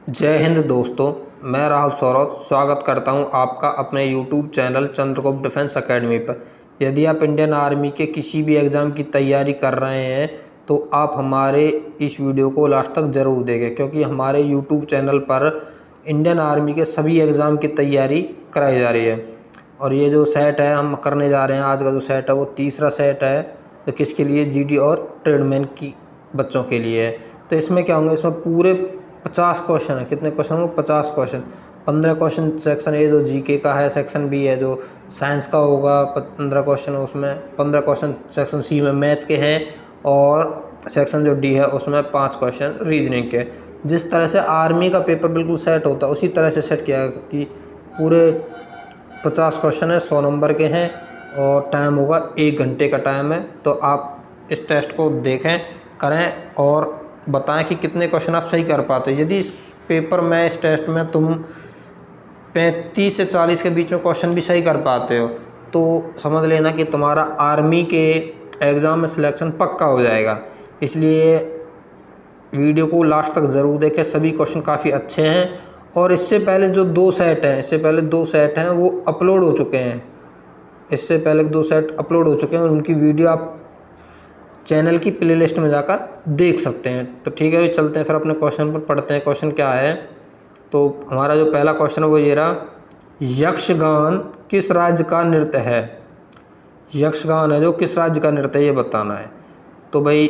जय हिंद दोस्तों। मैं राहुल सौरभ स्वागत करता हूं आपका अपने YouTube channel Chandragupta defence academy पर। यदि आप इंडियन आर्मी के किसी भी एग्ज़ाम की तैयारी कर रहे हैं तो आप हमारे इस वीडियो को लास्ट तक ज़रूर देखें, क्योंकि हमारे YouTube चैनल पर इंडियन आर्मी के सभी एग्ज़ाम की तैयारी कराई जा रही है। और ये जो सेट है हम करने जा रहे हैं, आज का जो सेट है वो तीसरा सेट है, तो किसके लिए? GD और ट्रेडमैन की बच्चों के लिए है। तो इसमें क्या होंगे, इसमें पूरे 50 क्वेश्चन है। कितने क्वेश्चन होंगे? 50 क्वेश्चन। 15 क्वेश्चन सेक्शन ए जो GK का है, सेक्शन बी है जो साइंस का होगा 15 क्वेश्चन, उसमें 15 क्वेश्चन सेक्शन सी में मैथ के हैं, और सेक्शन जो डी है उसमें 5 क्वेश्चन रीजनिंग के। जिस तरह से आर्मी का पेपर बिल्कुल सेट होता है उसी तरह से सेट किया है कि पूरे 50 क्वेश्चन है, 100 नंबर के हैं, और टाइम होगा 1 घंटे का टाइम है। तो आप इस टेस्ट को देखें, करें और बताएं कि कितने क्वेश्चन आप सही कर पाते हो। यदि इस पेपर में, इस टेस्ट में तुम 35 से 40 के बीच में क्वेश्चन भी सही कर पाते हो तो समझ लेना कि तुम्हारा आर्मी के एग्ज़ाम में सिलेक्शन पक्का हो जाएगा। इसलिए वीडियो को लास्ट तक ज़रूर देखें, सभी क्वेश्चन काफ़ी अच्छे हैं। और इससे पहले जो 2 सेट हैं वो अपलोड हो चुके हैं। इससे पहले 2 सेट अपलोड हो चुके हैं, उनकी वीडियो आप चैनल की प्लेलिस्ट में जाकर देख सकते हैं। तो ठीक है, चलते हैं फिर अपने क्वेश्चन पर, पढ़ते हैं क्वेश्चन क्या है। तो हमारा जो पहला क्वेश्चन है वो ये रहा, यक्षगान किस राज्य का नृत्य है? यक्षगान है जो किस राज्य का नृत्य है ये बताना है। तो भाई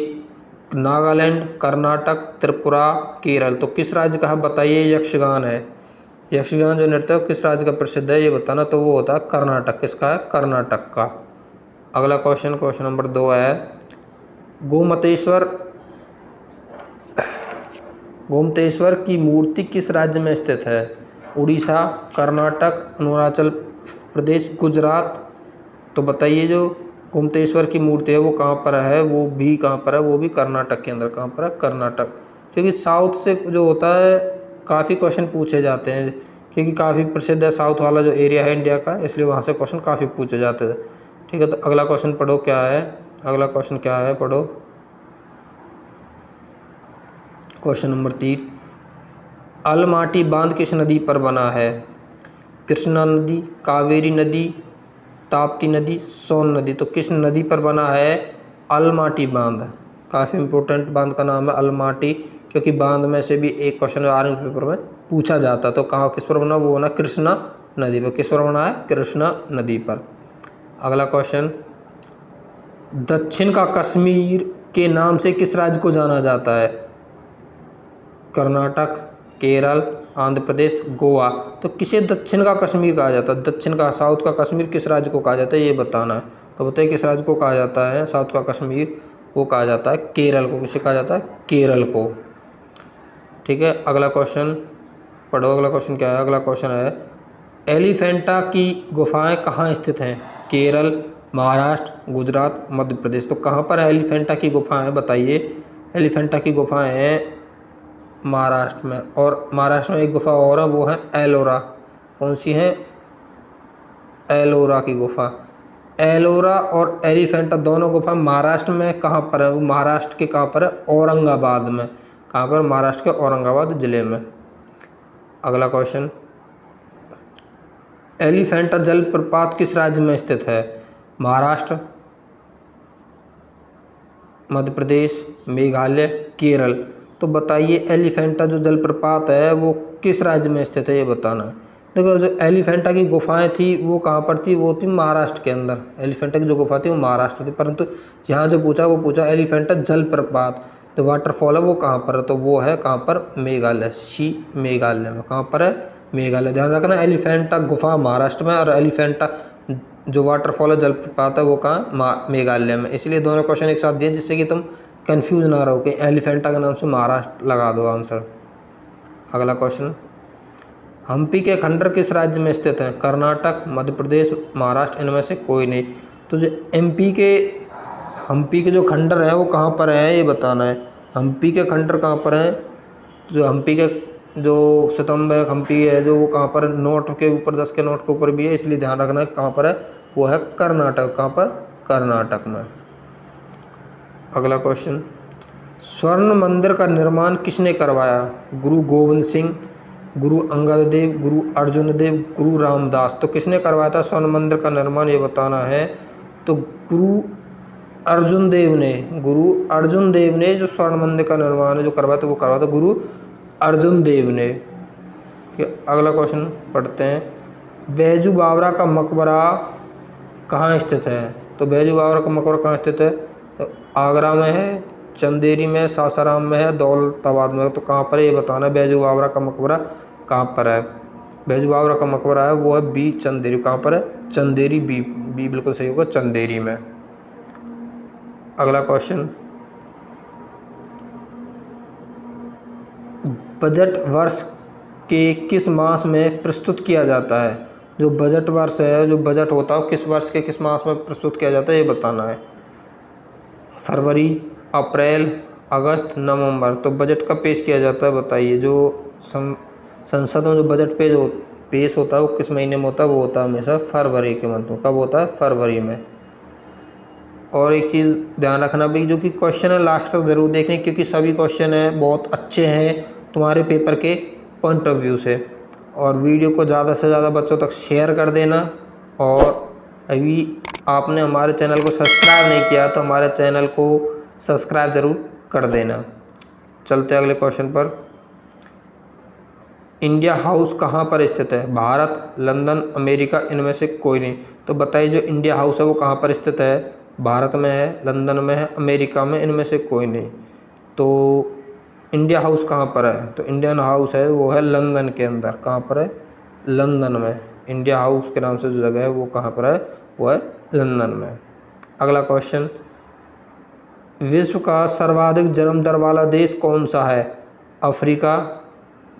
नागालैंड, कर्नाटक, त्रिपुरा, केरल। तो किस राज्य का है बताइए? यक्षगान है। यक्षगान जो नृत्य है किस राज्य का प्रसिद्ध है ये बताना। तो वो होता है कर्नाटक। किसका है? कर्नाटक का। अगला क्वेश्चन, क्वेश्चन नंबर 2 है, गोमतेश्वर की मूर्ति किस राज्य में स्थित है? उड़ीसा, कर्नाटक, अरुणाचल प्रदेश, गुजरात। तो बताइए जो गोमतेश्वर की मूर्ति है वो कहाँ पर है? वो भी कहाँ पर है? वो भी कर्नाटक के अंदर। कहाँ पर है? कर्नाटक। क्योंकि साउथ से जो होता है काफ़ी क्वेश्चन पूछे जाते हैं, क्योंकि काफ़ी प्रसिद्ध है साउथ वाला जो एरिया है इंडिया का, इसलिए वहाँ से क्वेश्चन काफ़ी पूछे जाते थे। ठीक है, तो अगला क्वेश्चन पढ़ो क्या है। अगला क्वेश्चन क्या है, पढ़ो। क्वेश्चन नंबर 3, अलमाटी बांध किस नदी पर बना है? कृष्णा नदी, कावेरी नदी, ताप्ती नदी, सोन नदी। तो किस नदी पर बना है अलमाटी बांध? काफ़ी इंपॉर्टेंट बांध का नाम है अलमाटी, क्योंकि बांध में से भी एक क्वेश्चन आर्मी पेपर में पूछा जाता है। तो कहाँ, किस पर बना? वो बना कृष्णा नदी पर। किस पर बना है? कृष्णा नदी पर। अगला क्वेश्चन, दक्षिण का कश्मीर के नाम से किस राज्य को जाना जाता है? कर्नाटक, केरल, आंध्र प्रदेश, गोवा। तो किसे दक्षिण का कश्मीर कहा जाता है? दक्षिण का, साउथ का कश्मीर किस राज्य को कहा जाता है ये बताना है। तो बताइए किस राज्य को कहा जाता है साउथ का कश्मीर? वो कहा जाता है केरल को। किसे कहा जाता है? केरल को। ठीक है, अगला क्वेश्चन पढ़ो। अगला क्वेश्चन क्या है? अगला क्वेश्चन है, एलिफेंटा की गुफाएं कहाँ स्थित हैं? केरल, महाराष्ट्र, गुजरात, मध्य प्रदेश। तो कहाँ पर है एलिफेंटा की गुफाएं बताइए? एलिफेंटा की गुफाएं हैं महाराष्ट्र में, और महाराष्ट्र में एक गुफा और है, वो है एलोरा। कौन सी है? एलोरा की गुफा। एलोरा और एलिफेंटा दोनों गुफा महाराष्ट्र में कहाँ पर है? वो महाराष्ट्र के कहाँ पर है? औरंगाबाद में। कहाँ पर? महाराष्ट्र के औरंगाबाद ज़िले में। अगला क्वेश्चन, एलिफेंटा जलप्रपात किस राज्य में स्थित है? महाराष्ट्र, मध्य प्रदेश, मेघालय, केरल। तो बताइए एलिफेंटा जो जलप्रपात है वो किस राज्य में स्थित है ये बताना है। देखो, जो एलिफेंटा की गुफाएं थी वो कहाँ पर थी? वो थी महाराष्ट्र के अंदर। एलिफेंटा की जो गुफा थी वो महाराष्ट्र थी, परंतु यहाँ जो पूछा वो पूछा एलिफेंटा जलप्रपात, जो वाटरफॉल है वो कहाँ पर है? तो वो है कहाँ पर? मेघालय, मेघालय में। कहाँ पर है? मेघालय। ध्यान रखना, एलिफेंटा गुफा महाराष्ट्र में और एलिफेंटा जो वाटरफॉल है, जलप्रपात है, वो कहाँ? मेघालय में। इसलिए दोनों क्वेश्चन एक साथ दिए जिससे कि तुम कंफ्यूज ना रहो कि एलिफेंटा के नाम से महाराष्ट्र लगा दो आंसर। अगला क्वेश्चन, हम्पी के खंडर किस राज्य में स्थित है? कर्नाटक, मध्य प्रदेश, महाराष्ट्र। इनमें से कोई नहीं। तो जो हम्पी के जो खंडर है वो कहाँ पर है ये बताना है। हम्पी के खंडर कहाँ पर है? जो हम्पी के जो स्तंभ है, हम्पी है जो, वो कहाँ पर? नोट के ऊपर, 10 के नोट के ऊपर भी है, इसलिए ध्यान रखना है कहाँ पर है। वो है कर्नाटक। कहाँ पर? कर्नाटक में। अगला क्वेश्चन, स्वर्ण मंदिर का निर्माण किसने करवाया? गुरु गोविंद सिंह, गुरु अंगद देव, गुरु अर्जुन देव, गुरु रामदास। तो किसने करवाया था स्वर्ण मंदिर का निर्माण, ये बताना है। तो गुरु अर्जुन देव ने जो स्वर्ण मंदिर का निर्माण है जो करवाया था वो करवाया था गुरु अर्जुन देव ने। अगला क्वेश्चन पढ़ते हैं। बैजू बावरा का मकबरा कहाँ स्थित है? तो बैजू बावरा का मकबरा कहाँ स्थित है? तो आगरा में है, चंदेरी में, सासाराम में है, दौलताबाद में। तो कहाँ पर है ये बताना है। बैजू बावरा का मकबरा कहाँ पर है? बैजू बावरा का मकबरा है वो है बी चंदेरी। कहाँ पर है? चंदेरी। बी बिल्कुल सही होगा, चंदेरी में। अगला क्वेश्चन, बजट वर्ष के किस मास में प्रस्तुत किया जाता है? जो बजट वर्ष है, जो बजट होता है किस वर्ष के किस मास में प्रस्तुत किया जाता है ये बताना है। फरवरी, अप्रैल, अगस्त, नवंबर। तो बजट कब पेश किया जाता है बताइए। जो संसद में जो बजट पेश होता है वो किस महीने में होता है? वो होता है हमेशा फरवरी के मंथ में। कब होता है? फरवरी में। और एक चीज़ ध्यान रखना भाई, जो कि क्वेश्चन है लास्ट तक ज़रूर देखें, क्योंकि सभी क्वेश्चन हैं बहुत अच्छे हैं तुम्हारे पेपर के पॉइंट ऑफ व्यू से। और वीडियो को ज़्यादा से ज़्यादा बच्चों तक शेयर कर देना। और अभी आपने हमारे चैनल को सब्सक्राइब नहीं किया तो हमारे चैनल को सब्सक्राइब ज़रूर कर देना। चलते हैं अगले क्वेश्चन पर। इंडिया हाउस कहाँ पर स्थित है? भारत, लंदन, अमेरिका, इनमें से कोई नहीं। तो बताइए जो इंडिया हाउस है वो कहाँ पर स्थित है? भारत में है, लंदन में है, अमेरिका में, इनमें से कोई नहीं। तो इंडिया हाउस कहाँ पर है? तो इंडियन हाउस है वो है लंदन के अंदर। कहाँ पर है? लंदन में। इंडिया हाउस के नाम से जो जगह है वो कहाँ पर है? वो है लंदन में। अगला क्वेश्चन, विश्व का सर्वाधिक जन्म दर वाला देश कौन सा है? अफ्रीका,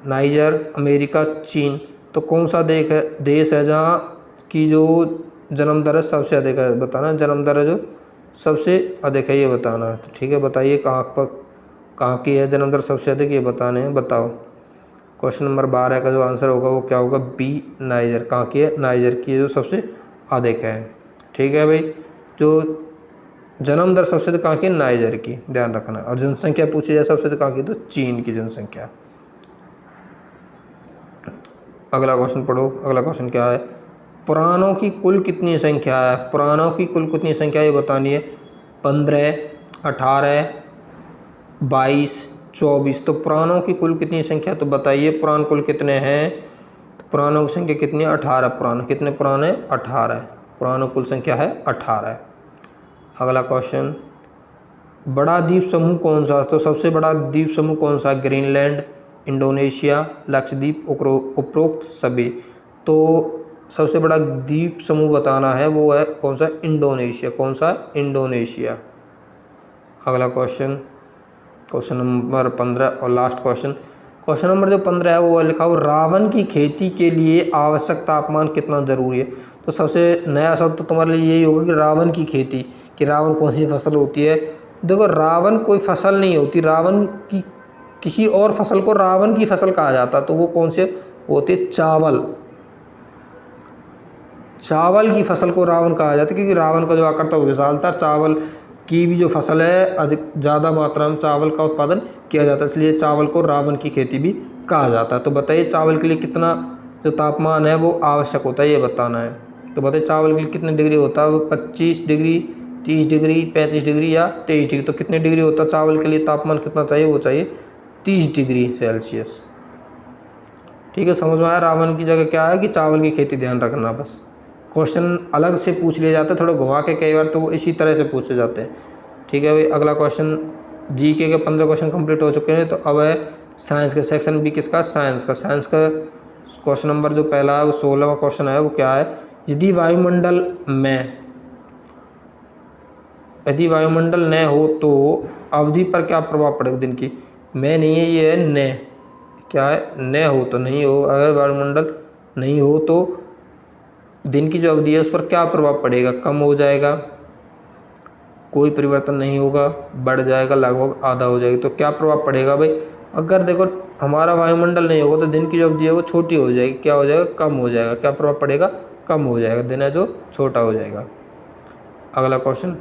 नाइजर, अमेरिका, चीन। तो कौन सा देश है जहाँ की जो जन्म दर है सबसे अधिक है? बताना। जन्म दर है जो सबसे अधिक है ये बताना है। तो ठीक है, बताइए कहाँ की है जन्म दर सबसे अधिक, ये बताने हैं। बताओ। क्वेश्चन नंबर 12 का जो आंसर होगा वो क्या होगा? बी नाइजर। कहाँ की है? नाइजर की है जो सबसे अधिक है। ठीक है भाई, जो जन्म दर सबसे अधिक कहाँ की? नाइजर की, ध्यान रखना। और जनसंख्या पूछी जाए सबसे अधिक कहाँ की? तो चीन की जनसंख्या। अगला क्वेश्चन पढ़ो। अगला क्वेश्चन क्या है? पुराणों की कुल कितनी संख्या है? पुराणों की कुल कितनी संख्या ये बतानी है। 15, 18, 22, 24। तो पुराणों की कुल कितनी संख्या? तो बताइए पुराण कुल कितने हैं? तो पुराणों की संख्या कितनी है? 18 पुराण। कितने पुराण है? 18। पुराणों कुल संख्या है 18। अगला क्वेश्चन, बड़ा द्वीप समूह कौन सा? तो सबसे बड़ा द्वीप समूह कौन सा? ग्रीनलैंड, इंडोनेशिया, लक्षद्वीप, उपरोक्त सभी। तो सबसे बड़ा द्वीप समूह बताना है वो है कौन सा? इंडोनेशिया। कौन सा? इंडोनेशिया। अगला क्वेश्चन, क्वेश्चन नंबर 15 और लास्ट क्वेश्चन। क्वेश्चन नंबर जो 15 है वो लिखा हो, रावण की खेती के लिए आवश्यक तापमान कितना ज़रूरी है? तो सबसे नया शब्द तो तुम्हारे लिए यही होगा कि रावण की खेती, कि रावण कौन सी फसल होती है। देखो, रावण कोई फसल नहीं होती। रावण की किसी और फसल को रावण की फसल कहा जाता, तो वो कौन से होते? चावल। चावल की फसल को रावण कहा जाता है, क्योंकि रावण का जो आकार था वो विशाल था। चावल की भी जो फसल है अधिक ज़्यादा मात्रा में चावल का उत्पादन किया जाता है, इसलिए चावल को रावण की खेती भी कहा जाता है। तो बताइए चावल के लिए कितना जो तापमान है वो आवश्यक होता है ये बताना है। तो बताइए चावल के लिए कितने डिग्री होता है? वो 25 डिग्री, 30 डिग्री, 35 डिग्री या 23 डिग्री। तो कितने डिग्री होता है चावल के लिए तापमान? कितना चाहिए? वो चाहिए 30 डिग्री सेल्सियस। ठीक है, समझ में आया? रावण की जगह क्या है कि चावल की खेती, ध्यान रखना। बस क्वेश्चन अलग से पूछ लिए जाते हैं, थोड़ा घुमा के, कई बार तो वो इसी तरह से पूछे जाते हैं। ठीक है भाई, अगला क्वेश्चन, जीके के 15 क्वेश्चन कंप्लीट हो चुके हैं। तो अब है साइंस के सेक्शन बी किसका? साइंस का। साइंस का क्वेश्चन नंबर जो पहला है वो 16वां क्वेश्चन है। वो क्या है? यदि वायुमंडल न हो तो अवधि पर क्या प्रभाव पड़ेगा दिन की? मैं नहीं है, ये है न। क्या है? न हो तो नहीं हो। अगर वायुमंडल नहीं हो तो दिन की जो अवधि है उस पर क्या प्रभाव पड़ेगा? कम हो जाएगा, कोई परिवर्तन नहीं होगा, बढ़ जाएगा, लगभग आधा हो जाएगा। तो क्या प्रभाव पड़ेगा भाई? अगर देखो हमारा वायुमंडल नहीं होगा तो दिन की जो अवधि है वो छोटी हो जाएगी। क्या हो जाएगा? कम हो जाएगा। क्या प्रभाव पड़ेगा? कम हो जाएगा। दिन है जो छोटा हो जाएगा। अगला क्वेश्चन,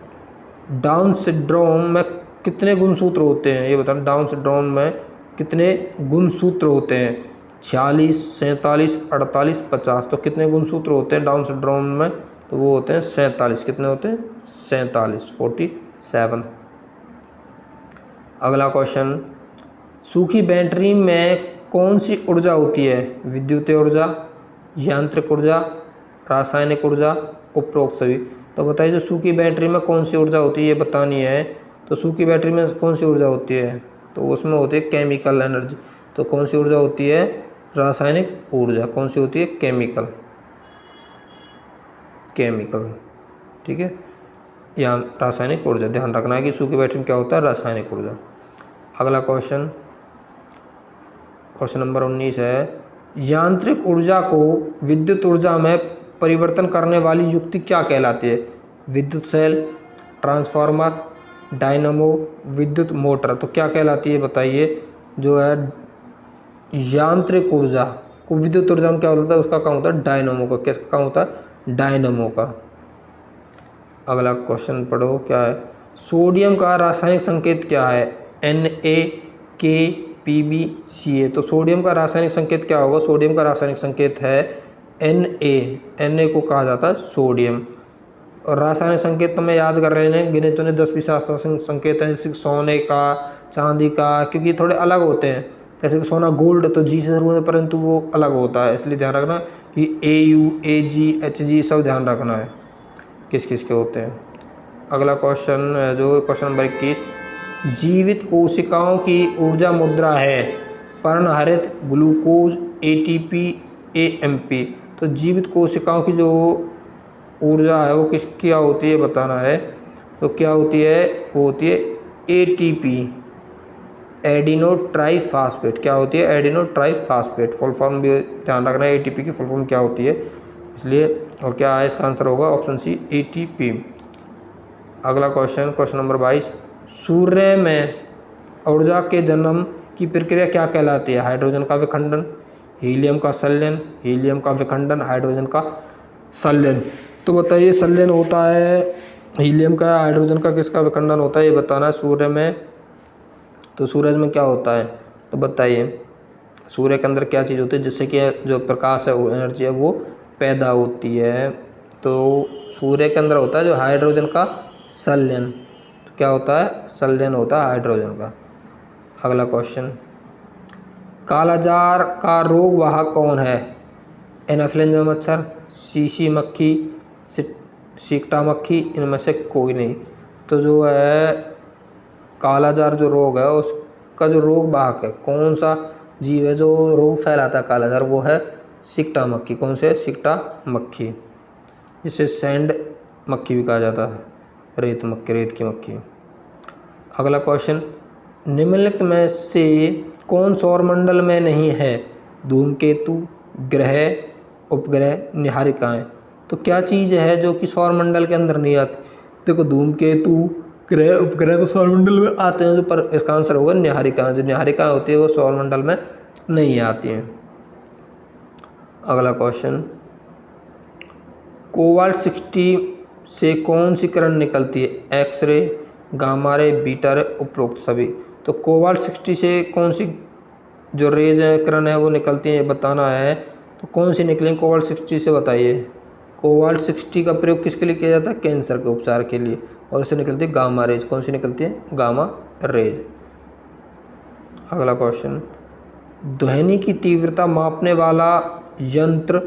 डाउन सिंड्रोम में कितने गुणसूत्र होते हैं ये बताना। डाउन सिंड्रोम में कितने गुणसूत्र होते हैं? 46, 47, 48, 50। तो कितने गुणसूत्र होते हैं डाउन सिंड्रोम में? तो वो होते हैं 47। कितने होते हैं? 47, 47। अगला क्वेश्चन, सूखी बैटरी में कौन सी ऊर्जा होती है? विद्युतीय ऊर्जा, यांत्रिक ऊर्जा, रासायनिक ऊर्जा, उपरोक्त सभी। तो बताइए जो सूखी बैटरी में कौन सी ऊर्जा होती है ये बतानी है। तो सूखी बैटरी में कौन सी ऊर्जा होती है? तो उसमें होती है केमिकल एनर्जी। तो कौन सी ऊर्जा होती है? रासायनिक ऊर्जा। कौन सी होती है? केमिकल। ठीक है, या रासायनिक ऊर्जा। ध्यान रखना है कि सूखी बैटरी में क्या होता है? रासायनिक ऊर्जा। अगला क्वेश्चन, क्वेश्चन नंबर 19 है, यांत्रिक ऊर्जा को विद्युत ऊर्जा में परिवर्तन करने वाली युक्ति क्या कहलाती है? विद्युत सेल, ट्रांसफार्मर, डायनामो, विद्युत मोटर। तो क्या कहलाती है बताइए? जो है यांत्रिक ऊर्जा को विद्युत ऊर्जा में क्या होता है? उसका काम होता है डायनामो का। किसका काम होता है? डायनामो का। अगला क्वेश्चन पढ़ो, क्या है? सोडियम का रासायनिक संकेत क्या है? Na, K, Pb, Ca। तो सोडियम का रासायनिक संकेत क्या होगा? सोडियम का रासायनिक संकेत है Na। को कहा जाता है सोडियम। और रासायनिक संकेत तो मैं याद कर रहे हैं, गिने चुने 10-20 रासायनिक संकेत हैं, जैसे सोने का, चांदी का, क्योंकि थोड़े अलग होते हैं। जैसे कि सोना गोल्ड तो जी से शुरू होता है, परंतु वो अलग होता है, इसलिए ध्यान रखना कि AU, AG, HG सब ध्यान रखना है किस किस के होते हैं। अगला क्वेश्चन जो क्वेश्चन नंबर 21, जीवित कोशिकाओं की ऊर्जा मुद्रा है पर्णहरित, ग्लूकोज, ATP, AMP। तो जीवित कोशिकाओं की जो ऊर्जा है वो किस क्या होती है बताना है। तो क्या होती है? वो होती है ATP, एडिनो ट्राईफास्फेट। क्या होती है? Adeno triphosphate. फुल फॉर्म भी ध्यान रखना है, ATP की फुल फॉर्म क्या होती है इसलिए। और क्या है इसका आंसर? होगा ऑप्शन सी, ATP। अगला क्वेश्चन, क्वेश्चन नंबर 22, सूर्य में ऊर्जा के जन्म की प्रक्रिया क्या कहलाती है? हाइड्रोजन का विखंडन, हीलियम का संलयन, हीलियम का विखंडन, हाइड्रोजन का संलयन। तो बताइए संलयन होता है हीलियम का, हाइड्रोजन का किसका विखंडन होता है ये बताना है सूर्य में। तो सूरज में क्या होता है? तो बताइए सूर्य के अंदर क्या चीज़ होती है जिससे कि जो प्रकाश है वो एनर्जी है वो पैदा होती है? तो सूर्य के अंदर होता है जो हाइड्रोजन का संलयन। तो क्या होता है? संलयन होता है हाइड्रोजन का। अगला क्वेश्चन, कालाजार का रोग वाहक कौन है? एनाफ्लुएंजा मच्छर, शीशी मक्खी, सिकटा मक्खी, इनमें से कोई नहीं। तो जो है कालाजार जो रोग है उसका जो रोग वाहक है, कौन सा जीव है जो रोग फैलाता है कालाजार? वो है सिकटा मक्खी। कौन से? सिकटा मक्खी, जिसे सैंड मक्खी भी कहा जाता है, रेत मक्खी, रेत की मक्खी। अगला क्वेश्चन, निम्नलिखित में से कौन सौरमंडल में नहीं है? धूमकेतु, ग्रह, उपग्रह, निहारिकाएं। तो क्या चीज़ है जो कि सौरमंडल के अंदर नहीं आती? देखो धूमकेतु, ग्रह, उपग्रह तो सौरमंडल में आते हैं, पर इसका आंसर होगा निहारिकाएं। जो निहारिकाएं होती है वो सौरमंडल में नहीं आती हैं। अगला क्वेश्चन, कोबाल्ट 60 से कौन सी किरण निकलती है? एक्सरे, गामा रे, बीटा रे, उपरोक्त सभी। तो कोबाल्ट 60 से कौन सी जो रेज है, किरण है वो निकलती है ये बताना है। तो कौन सी निकलेंगी कोबाल्ट 60 से बताइए? कोबाल्ट 60 का प्रयोग किसके लिए किया जाता है? कैंसर के उपचार के लिए। और इससे निकलती है गामा रेज। कौन सी निकलती है? Gamma rays. अगला क्वेश्चन, ध्वनि की तीव्रता मापने वाला यंत्र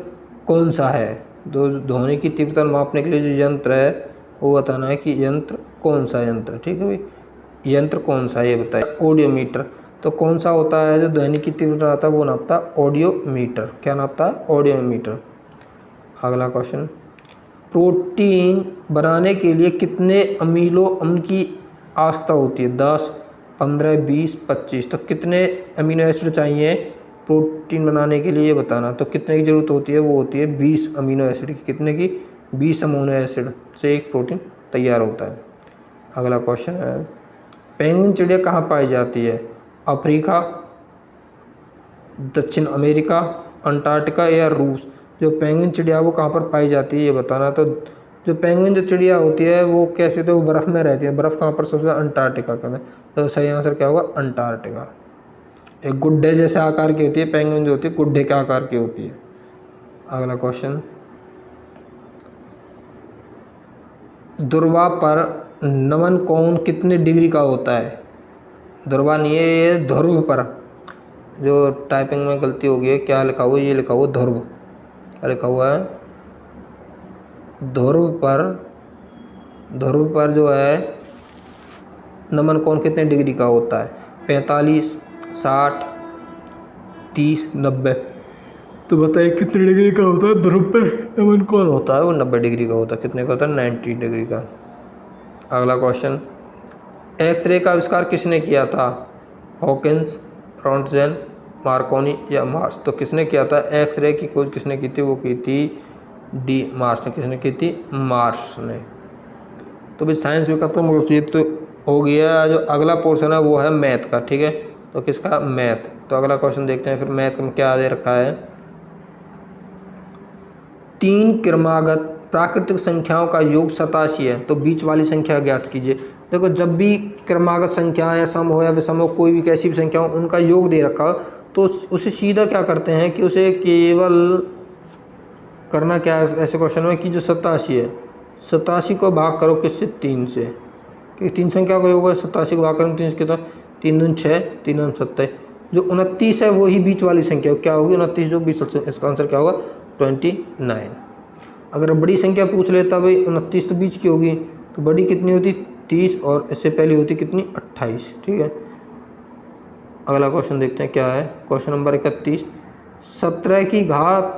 कौन सा है? जो ध्वनि की तीव्रता मापने के लिए जो यंत्र है वो बताना है कि यंत्र कौन सा यंत्र। ठीक है भाई, यंत्र कौन सा है ये बताए? ऑडियोमीटर। तो कौन सा होता है जो ध्वनि की तीव्रता आता है वो नापता है? ऑडियोमीटर। क्या नापता है? ऑडियोमीटर। अगला क्वेश्चन, प्रोटीन बनाने के लिए कितने अमीनो अम्ल की आवश्यकता होती है? 10, 15, 20, 25। तो कितने अमीनो एसिड चाहिए प्रोटीन बनाने के लिए ये बताना। तो कितने की ज़रूरत होती है? वो होती है 20 अमीनो एसिड की। कितने की? 20 अमीनो एसिड से एक प्रोटीन तैयार होता है। अगला क्वेश्चन है, पेंगुइन चिड़िया कहाँ पाई जाती है? अफ्रीका, दक्षिण अमेरिका, अंटार्कटिका या रूस। जो पेंगुइन चिड़िया वो कहाँ पर पाई जाती है ये बताना। तो जो पेंगुइन जो चिड़िया होती है वो कैसे होती है? वो बर्फ़ में रहती है। बर्फ़ कहाँ पर? सबसे अंटार्कटिका का है। तो सही आंसर क्या होगा? अंटार्कटिका। एक गुड्डे जैसे आकार की होती है, पेंगुइन जो होती है गुड्डे के आकार की होती है। अगला क्वेश्चन, ध्रुवा पर नमन कोण कितने डिग्री का होता है? ध्रुवा नहीं है ये, ध्रुव पर। जो टाइपिंग में गलती हो गई है, क्या लिखा हुआ है? ये लिखा हुआ ध्रुव, क्या लिखा हुआ है? ध्रुव पर जो है नमन कोण कितने डिग्री का होता है? 45, 60, 30, 90। तो बताइए कितने डिग्री का होता है ध्रुव पर नमन कोण होता है? वो 90 डिग्री का होता है। कितने का होता है? 90 डिग्री का। अगला क्वेश्चन, एक्सरे का आविष्कार किसने किया था? हॉकिंस, रॉन्टजेन, मार्कोनी या मार्स? तो किसने किया था? एक्सरे की खोज किसने की थी? वो की थी डी मार्स ने। किसने की थी? मार्स ने। तो भाई साइंस भी खत्म हो गई, तो हो गया। जो अगला पोर्शन है वो है मैथ का, ठीक है। तो किसका? मैथ। तो अगला क्वेश्चन देखते हैं फिर मैथ में क्या दे रखा है। 3 क्रमागत प्राकृतिक संख्याओं का योग 87 है, तो बीच वाली संख्या ज्ञात कीजिए। देखो, जब भी क्रमागत संख्या या सम हो या विषम हो, कोई भी कैसी भी संख्या हो, उनका योग दे रखा हो, तो उसे सीधा क्या करते हैं कि उसे केवल करना क्या है ऐसे क्वेश्चन में कि जो 87 है, 87 को भाग करो किससे? 3 से, क्योंकि 3 संख्या का योग है। 87 को भाग करो 3 से कितना? 3 दूनी 6, 3 दूनी 27। जो 29 है वही बीच वाली संख्या क्या होगी? 29 जो बीच, इसका आंसर क्या होगा? 29। अगर बड़ी संख्या पूछ लेता भाई 29 तो बीच की होगी, तो बड़ी कितनी होती? 30, और इससे पहले होती कितनी? 28, ठीक है। अगला क्वेश्चन देखते हैं क्या है। क्वेश्चन नंबर 31, 17 की घात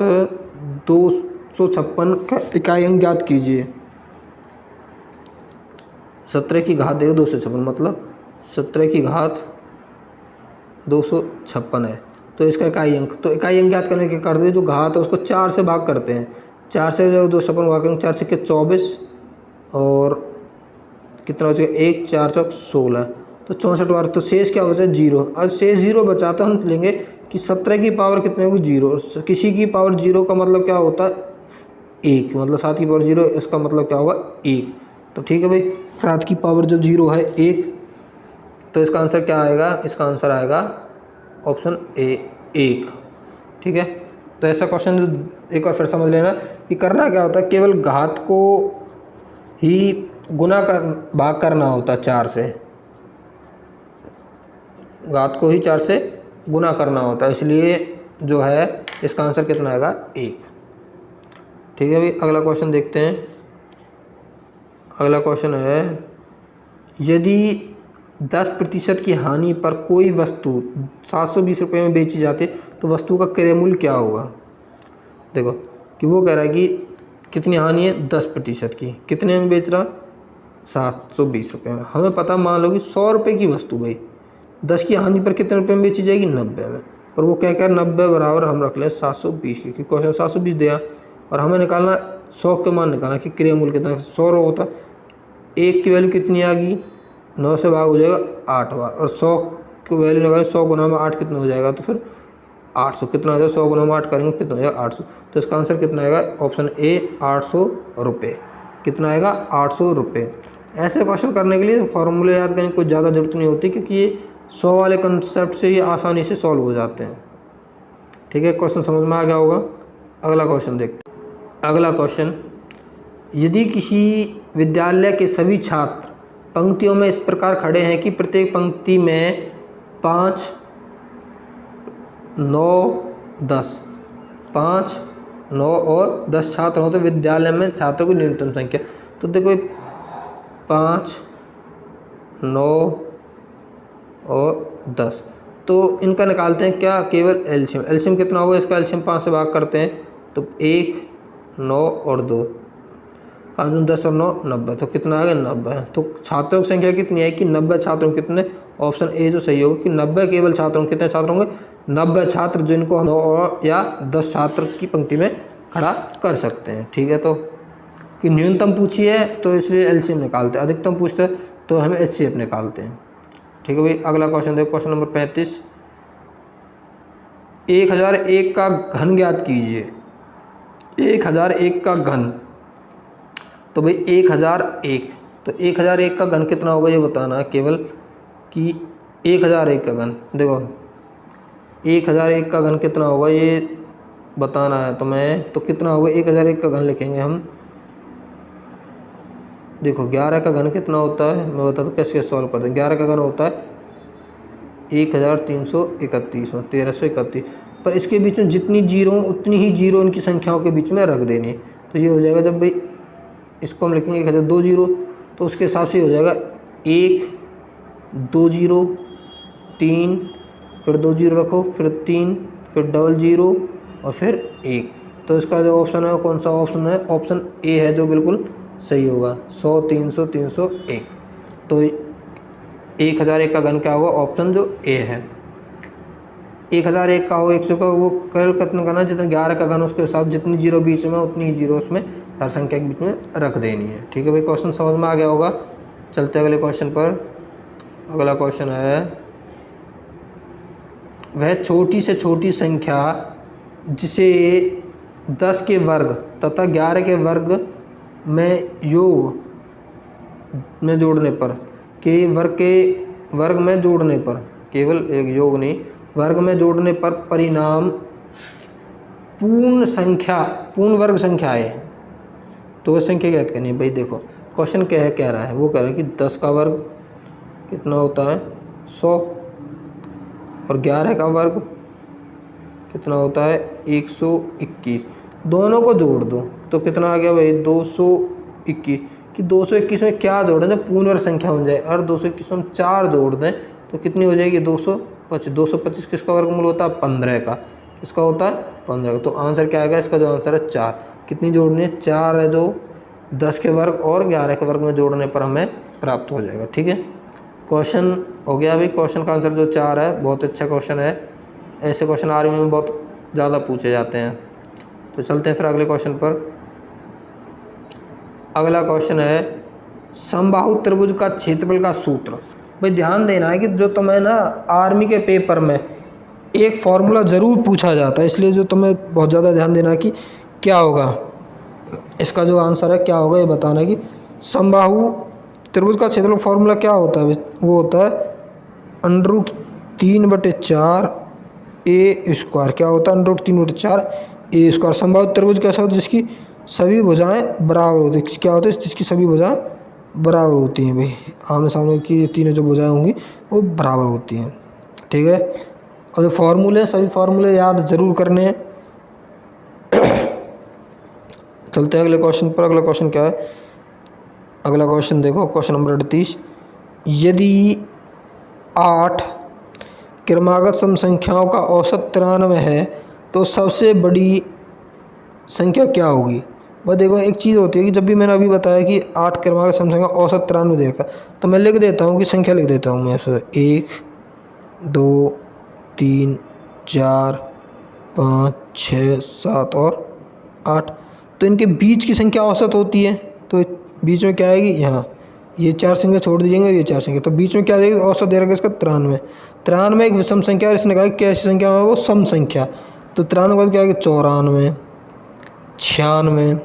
256 का इकाई अंक ज्ञात कीजिए। 17 की घात 256 मतलब 17 की घात 256 है, तो इसका इकाई अंक, तो इकाई अंक ज्ञात करने के करते हैं जो घात है उसको 4 से भाग करते हैं। 4 से जो 256 भाग करेंगे, 4 से 24, और कितना हो जाएगा? 1, 4 चौक 16, तो 64 बार। तो शेष क्या बचा? 0। अब शेष 0 बचा तो हम लेंगे कि 17 की पावर कितने होगी? 0। किसी की पावर 0 का मतलब क्या होता है? 1, मतलब 7 की पावर 0, इसका मतलब क्या होगा? 1। तो ठीक है भाई, 7 की पावर जब 0 है 1, तो इसका आंसर क्या आएगा? इसका आंसर आएगा ऑप्शन ए, 1, ठीक है। तो ऐसा क्वेश्चन एक बार फिर समझ लेना कि करना क्या होता है, केवल घात को ही भाग करना होता है 4 से, घात को ही 4 से गुना करना होता है, इसलिए जो है इसका आंसर कितना आएगा? 1, ठीक है भाई। अगला क्वेश्चन देखते हैं। अगला क्वेश्चन है, यदि 10% की हानि पर कोई वस्तु 720 रुपये में बेची जाती है तो वस्तु का क्रय मूल्य क्या होगा? देखो कि वो कह रहा है कि कितनी हानि है? 10% की। कितने में बेच रहा? 720 रुपये में। हमें पता, मान लो कि 100 रुपये की वस्तु भाई 10 की हानि पर कितने रुपये में बेची जाएगी? 90 में। पर वो क्या कह रहा है? 90 बराबर हम रख लें 720 की, क्योंकि क्वेश्चन 720 दिया और हमें निकालना 100 के मान निकालना कि क्रय मूल्य कितना? 100 होता, 1 की वैल्यू कितनी आ गई? 9 से भाग हो जाएगा 8 बार, और 100 की वैल्यू निकालें, 100 गुना में 8 कितना हो जाएगा? तो फिर 800 कितना हो जाएगा? 100 गुना में 8 करेंगे कितना हो जाएगा? 800। तो इसका आंसर कितना आएगा? ऑप्शन ए, 800 रुपये। कितना आएगा? 800 रुपये। ऐसे क्वेश्चन करने के लिए फॉर्मूले याद करने की कोई ज़्यादा जरूरत नहीं होती, क्योंकि ये 100 वाले कंसेप्ट से ही आसानी से सॉल्व हो जाते हैं, ठीक है। क्वेश्चन समझ में आ गया होगा। अगला क्वेश्चन देखते हैं। अगला क्वेश्चन, यदि किसी विद्यालय के सभी छात्र पंक्तियों में इस प्रकार खड़े हैं कि प्रत्येक पंक्ति में 5, 9, 10, 5, 9 और 10 छात्र हो, तो विद्यालय में छात्रों की न्यूनतम संख्या। तो देखो 5, 9 और 10, तो इनका निकालते हैं क्या? केवल एलसीएम। एलसीएम कितना होगा? इसका एलसीएम 5 से भाग करते हैं, तो 1, 9 और 2, 5 दूनी 10 और 9, 90। तो कितना आ गया? 90। तो छात्रों की संख्या कितनी है कि 90 छात्रों कितने? ऑप्शन ए जो सही होगा कि 90 केवल छात्रों। कितने छात्र होंगे? 90 छात्र, जिनको हम 9 या 10 छात्र की पंक्ति में खड़ा कर सकते हैं, ठीक है। तो कि न्यूनतम पूछी है तो इसलिए एलसीएम निकालते हैं, अधिकतम पूछते हैं तो हम एचसीएफ निकालते हैं, ठीक है भाई। अगला क्वेश्चन देखो, क्वेश्चन नंबर 35, 1001 का घन ज्ञात कीजिए। 1001 का घन, तो भाई 1001, तो 1001 का घन कितना होगा ये बताना है केवल, कि 1001 का घन। देखो 1001 का घन कितना होगा ये बताना है तो मैं तो कितना होगा 1001 का घन लिखेंगे हम। देखो 11 का घन कितना होता है मैं बताता हूँ कैसे सॉल्व करते हैं। 11 का घन होता है 1331 और 1331, पर इसके बीच में जितनी जीरो उतनी ही जीरो इनकी संख्याओं के बीच में रख देनी है। तो ये हो जाएगा जब भाई इसको हम लिखेंगे 1002 जीरो तो उसके हिसाब से हो जाएगा 1 2 जीरो 3 फिर 2 जीरो रखो फिर 3 फिर डबल जीरो और फिर 1। तो इसका जो ऑप्शन है वो कौन सा ऑप्शन है? ऑप्शन ए है जो बिल्कुल सही होगा 100 300 301। तो 1001 का घन क्या होगा? ऑप्शन जो ए है। 1001 का हो 100 का वो कल कितना करना है जितना 11 का घन उसके हिसाब जितनी जीरो बीच में उतनी ही जीरो उसमें हर संख्या के बीच में रख देनी है। ठीक है भाई, क्वेश्चन समझ में आ गया होगा। चलते हैं अगले क्वेश्चन पर। अगला क्वेश्चन है वह छोटी से छोटी संख्या जिसे 10 के वर्ग तथा 11 के वर्ग में योग में जोड़ने पर के वर्ग में जोड़ने पर, केवल एक योग नहीं वर्ग में जोड़ने पर परिणाम पूर्ण वर्ग संख्या है। तो वह संख्या क्या करनी है भाई? देखो क्वेश्चन क्या है, कह रहा है वो कह रहा है कि 10 का वर्ग कितना होता है 100 और 11 का वर्ग कितना होता है 121। दोनों को जोड़ दो तो कितना आ गया भाई 221। कि 221 में क्या जोड़ें जब पूर्ण वर्ग संख्या बन जाए, और 221 में हम 4 जोड़ दें तो कितनी हो जाएगी 225। 225 किसका वर्गमूल होता है 15 का। किसका होता है 15 का। तो आंसर क्या आएगा इसका? जो आंसर है 4। कितनी जोड़नी है? 4 है जो 10 के वर्ग और 11 के वर्ग में जोड़ने पर हमें प्राप्त हो जाएगा। ठीक है, क्वेश्चन हो गया अभी। क्वेश्चन का आंसर जो 4 है बहुत अच्छा क्वेश्चन है। ऐसे क्वेश्चन आर्मी में बहुत ज़्यादा पूछे जाते हैं। तो चलते हैं फिर अगले क्वेश्चन पर। अगला क्वेश्चन है समबाहु त्रिभुज का क्षेत्रफल का सूत्र। भाई ध्यान देना है कि जो तुम्हें ना आर्मी के पेपर में एक फॉर्मूला ज़रूर पूछा जाता है, इसलिए जो तुम्हें बहुत ज़्यादा ध्यान देना है कि क्या होगा इसका जो आंसर है क्या होगा ये बताना है कि समबाहु त्रिभुज का क्षेत्रफल फॉर्मूला क्या होता है? वो होता है √3/4 ए स्क्वायर। क्या होता है? √3/4 ए स्क्वायर। समबाहु त्रिभुज कैसा होता है? जिसकी सभी भुजाएं बराबर होती है। क्या होता है? जिसकी सभी भुजाएं बराबर होती हैं। भाई आमने सामने की तीनों जो भुजाएं होंगी वो बराबर होती हैं। ठीक है, और जो फार्मूले सभी फार्मूले याद ज़रूर करने हैं। चलते हैं अगले क्वेश्चन पर। अगला क्वेश्चन क्या है? अगला क्वेश्चन देखो, क्वेश्चन नंबर 38। यदि 8 क्रमागत सम संख्याओं का औसत 93 है तो सबसे बड़ी संख्या क्या होगी? वह देखो एक चीज़ होती है कि जब भी मैंने अभी बताया कि 8 क्रमागत सम संख्या औसत 93 देखा तो मैं लिख देता हूँ कि संख्या लिख देता हूँ मैं ऐसे 1 2 3 4 5 6 7 और 8। तो इनके बीच की संख्या औसत होती है। तो बीच में क्या आएगी? यहाँ ये 4 संख्या छोड़ दीजिएंगे और ये 4 संख्या, तो बीच में क्या देगा? औसत दे रखा इसका 93। 93 एक विषम संख्या और इसने कहा कि कैसी संख्या है? वो सम संख्या। तो 93 का क्या आएगा? 94 96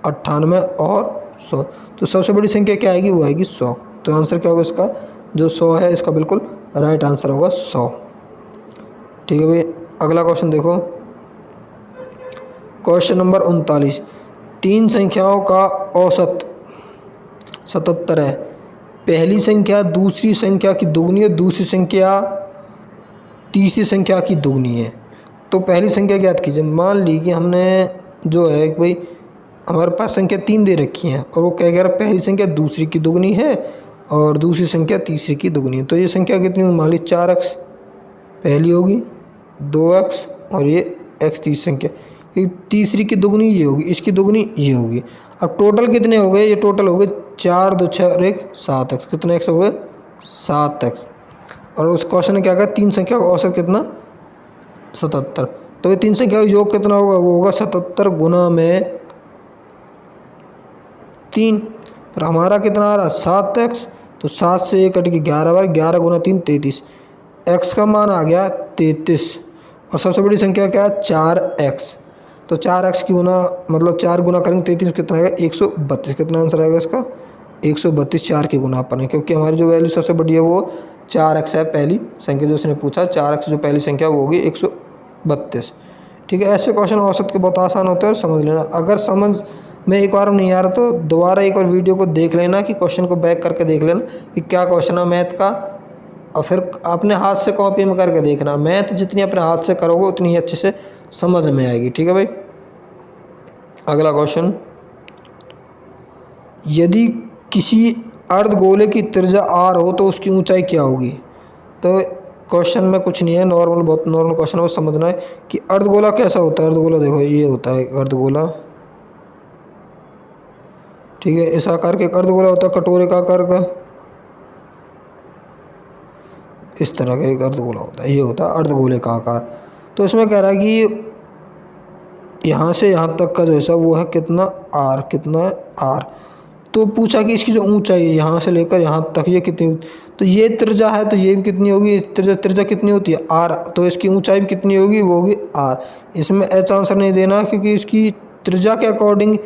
98 और 100। तो सबसे बड़ी संख्या क्या आएगी? वो आएगी 100। तो आंसर क्या होगा इसका? जो 100 है इसका बिल्कुल राइट आंसर होगा 100। ठीक है भाई, अगला क्वेश्चन देखो, क्वेश्चन नंबर 39। 3 संख्याओं का औसत 77 है। पहली संख्या दूसरी संख्या की दुगनी है, दूसरी संख्या तीसरी संख्या की दुगनी है। तो पहली संख्या ज्ञात कीजिए। मान ली कि हमने जो है भाई हमारे पास संख्या 3 दे रखी है और वो क्या कह रहा है? पहली संख्या दूसरी की दुगनी है और दूसरी संख्या तीसरी की दुगनी है। तो ये संख्या कितनी होगी? मान ली 4x पहली होगी, 2x और ये x तीसरी संख्या। तीसरी की दुगनी ये होगी, इसकी दुगनी ये होगी। अब टोटल कितने हो गए? ये टोटल हो गए 4 2 6 और 1 7x। कितने x हो गए? 7x। और उस क्वेश्चन ने क्या कहा? 3 संख्या का औसत कितना? 77। तो ये 3 संख्या का योग कितना होगा? वो होगा 77 गुना में 3। पर हमारा कितना आ रहा? 7x। तो 7 से 1 कट के 11 बार, 11 गुना 3 33। x का मान आ गया 33 और सबसे बड़ी संख्या क्या है? 4x। तो 4x की गुना मतलब 4 गुना करेंगे 33 कितना आएगा? 132। कितना आंसर आएगा इसका? 132 4 के गुना अपन है, क्योंकि हमारी जो वैल्यू सबसे बड़ी है वो 4x है पहली संख्या जो उसने पूछा, 4x जो पहली संख्या वो होगी 132। ठीक है, ऐसे क्वेश्चन औसत के बहुत आसान होते हैं और समझ लेना। अगर समझ में एक बार नहीं आ रहा तो दोबारा एक बार वीडियो को देख लेना, कि क्वेश्चन को बैक करके देख लेना कि क्या क्वेश्चन है मैथ का, और फिर अपने हाथ से कॉपी में करके देखना। मैथ जितनी अपने हाथ से करोगे उतनी ही अच्छे से समझ में आएगी। ठीक है भाई। अगला क्वेश्चन, यदि किसी अर्धगोले की त्रिज्या r हो तो उसकी ऊंचाई क्या होगी। तो क्वेश्चन में कुछ नहीं है, नॉर्मल, बहुत नॉर्मल क्वेश्चन है, वो समझना है कि अर्धगोला कैसा होता है। अर्धगोला देखो ये होता है अर्धगोला। ठीक है, इस आकार के एक अर्धगोला होता है, कटोरे का आकार का, इस तरह का एक अर्धगोला होता है, ये होता है अर्धगोले का आकार। तो इसमें कह रहा है कि यहाँ से यहाँ तक का जो है वो है कितना r, कितना r। तो पूछा कि इसकी जो ऊंचाई है यहाँ से लेकर यहाँ तक ये कितनी, तो ये त्रिज्या है तो ये भी कितनी होगी, त्रिज्या कितनी होती है r, तो इसकी ऊंचाई भी कितनी होगी, वो होगी r। इसमें h आंसर नहीं देना, क्योंकि इसकी त्रिज्या के अकॉर्डिंग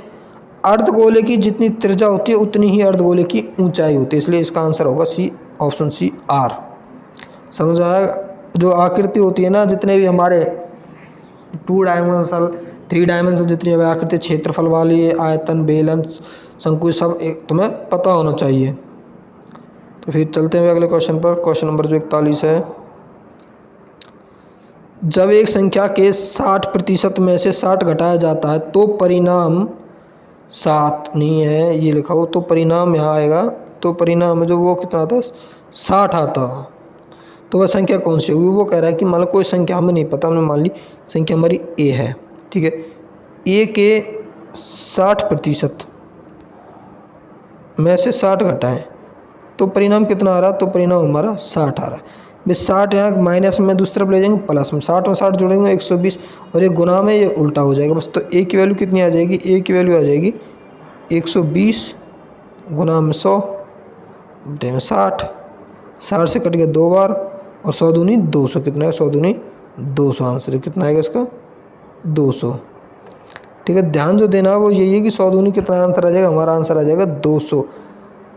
अर्धगोले की जितनी त्रिज्या होती है उतनी ही अर्धगोले की ऊंचाई होती है, इसलिए इसका आंसर होगा सी, ऑप्शन सी r। समझ आया। जो आकृति होती है ना, जितने भी हमारे 2 डायमेंशनल 3 डायमेंशनल जितनी आकृति, क्षेत्रफल वाली, आयतन, बेलन, शंकु, सब एक तुम्हें पता होना चाहिए। तो फिर चलते हैं अगले क्वेश्चन पर। क्वेश्चन नंबर जो 41 है, जब एक संख्या के 60% में से 60 घटाया जाता है तो परिणाम 7 नहीं है, ये लिखा हो, तो परिणाम यहाँ आएगा, तो परिणाम जो वो कितना आता है 60 आता है। तो वह संख्या कौन सी होगी। वो कह रहा है कि मान लो कोई संख्या हमें नहीं पता, हमने मान ली संख्या हमारी a है। ठीक है, a के 60% में से 60 घटाएं तो परिणाम कितना आ रहा, तो परिणाम हमारा 60 आ रहा है। भाई 60 यहाँ माइनस में दूसरी तरफ ले जाएंगे, प्लस में 60 में 60 जोड़ेंगे 120, और ये गुना में ये उल्टा हो जाएगा बस। तो a की वैल्यू कितनी आ जाएगी, a की वैल्यू आ जाएगी 120 गुना में 100 बटे में 60, 60 से कट गया 2 बार, और 100 दूनी 200, कितना है 100 दूनी 200, आंसर कितना आएगा इसका 200। ठीक है, ध्यान जो देना वो यही है कि 100 दूनी कितना आंसर आ जाएगा, हमारा आंसर आ जाएगा 200।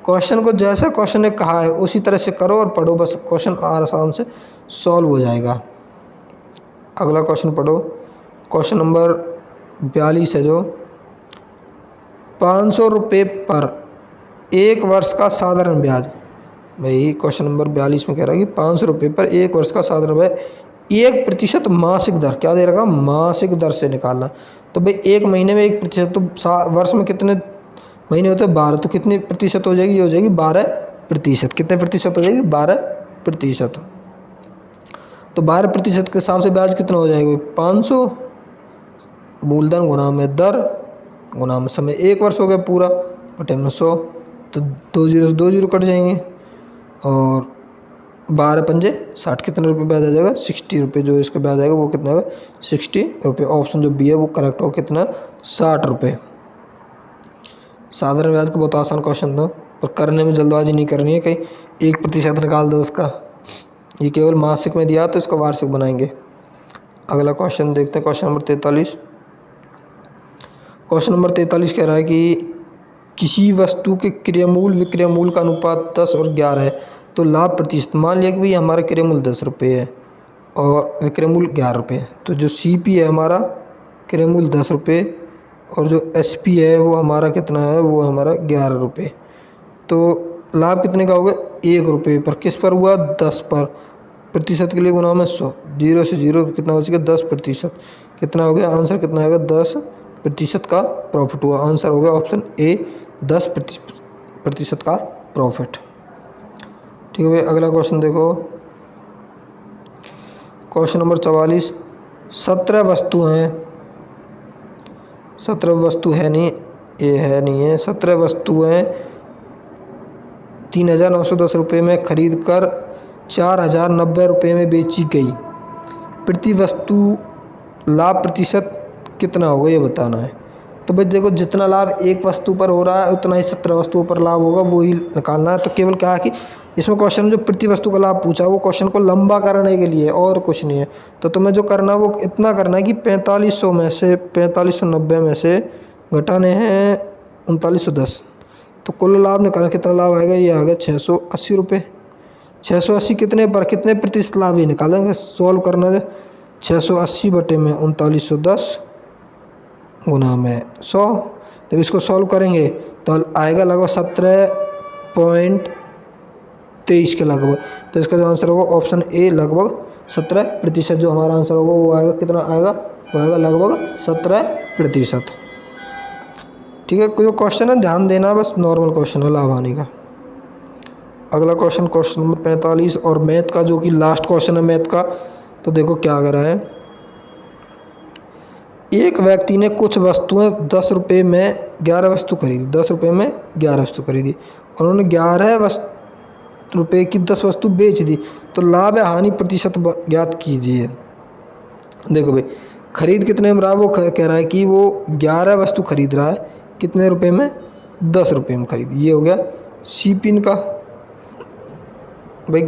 क्वेश्चन को जैसा क्वेश्चन ने कहा है उसी तरह से करो और पढ़ो, बस क्वेश्चन आसान से सॉल्व हो जाएगा। अगला क्वेश्चन पढ़ो। क्वेश्चन नंबर 42 है जो, 500 रुपये पर 1 वर्ष का साधारण ब्याज। भाई क्वेश्चन नंबर 42 में कह रहा है कि 500 रुपये पर 1 वर्ष का साधारण ब्याज 1% मासिक दर, क्या दे रखा, मासिक दर से निकालना। तो भाई 1 महीने में 1%, तो वर्ष में कितने महीने होते हैं 12, तो कितनी प्रतिशत हो जाएगी, ये हो जाएगी 12%। कितने प्रतिशत हो जाएगी 12%। तो 12% के हिसाब से ब्याज कितना हो जाएगा 500, मूलधन गुना में दर गुना में समय, 1 वर्ष हो गया पूरा, बटे में 100, तो 2 जीरो कट जाएंगे, और 12 पंजे 60, कितने रुपये ब्याज आ जाएगा 60 रुपये। जो इसका ब्याज आएगा वो कितना होगा 60 रुपये। ऑप्शन जो बी है वो करेक्ट हो, कितना 60 रुपये। साधारण ब्याज का बहुत आसान क्वेश्चन था, पर करने में जल्दबाजी नहीं करनी है, कहीं 1% निकाल दो उसका। ये केवल मासिक में दिया तो इसको वार्षिक बनाएंगे। अगला क्वेश्चन देखते हैं, क्वेश्चन नंबर 43। क्वेश्चन नंबर 43 कह रहा है कि किसी वस्तु के क्रयमूल विक्रयमूल का अनुपात 10 और 11 है तो लाभ प्रतिशत। मान लिया कि भाई हमारा क्रयमूल 10 रुपये है और विक्रयमूल 11 रुपये, तो जो CP है हमारा क्रयमूल 10 रुपये और जो SP है वो हमारा कितना है, वो हमारा 11 रुपये। तो लाभ कितने का होगा 1 रुपये पर, किस पर हुआ 10 पर, प्रतिशत के लिए गुना में 100, 0 से 0 कितना हो चुका 10%, कितना हो गया आंसर, कितना आएगा 10% का प्रॉफिट हुआ। आंसर हो गया ऑप्शन ए 10% का प्रॉफिट। ठीक है भाई, अगला क्वेश्चन देखो। क्वेश्चन नंबर 44, 17 वस्तु हैं, 17 वस्तु है नहीं, ये है नहीं है, 17 वस्तु हैं 3,910 रुपये में खरीद कर 4,090 रुपये में बेची गई। प्रति वस्तु लाभ प्रतिशत कितना होगा ये बताना है। तो भाई देखो, जितना लाभ एक वस्तु पर हो रहा है उतना ही 17 वस्तुओं पर लाभ होगा, वो ही निकालना है। तो केवल क्या है कि इसमें क्वेश्चन जो प्रति वस्तु का लाभ पूछा वो क्वेश्चन को लंबा करने के लिए, और कुछ नहीं है। तो तुम्हें जो करना है वो इतना करना है कि 4500 में से 4590 में से घटाने हैं 3910, तो कुल लाभ निकालना, कितना लाभ आएगा, ये आ गया 680 रुपये। 680 कितने पर कितने प्रतिशत लाभ ये निकालेंगे, सॉल्व करना है। 680 बटे में 3910 गुना में 100। जब इसको सॉल्व करेंगे तो आएगा लगभग 17.23 के लगभग। तो इसका जो आंसर होगा ऑप्शन ए लगभग 17%। जो हमारा आंसर होगा वो आएगा, कितना आएगा, वो आएगा लगभग 17%। ठीक है, कोई क्वेश्चन है ध्यान देना, बस नॉर्मल क्वेश्चन है लाभ हानि का। अगला क्वेश्चन नंबर 45 और मैथ का, जो कि लास्ट क्वेश्चन है मैथ का। तो देखो क्या कर रहा है, एक व्यक्ति ने कुछ वस्तुएं 10 रुपये में 11 वस्तु खरीदी, 10 रुपये में 11 वस्तु खरीदी, और उन्होंने 11 रुपये की 10 वस्तु बेच दी। तो लाभ या हानि प्रतिशत ज्ञात कीजिए। देखो भाई, खरीद कितने में रहा, वो कह रहा है कि वो 11 वस्तु खरीद रहा है, कितने रुपए में, 10 रुपये में खरीदी। ये हो गया सी पिन का, भाई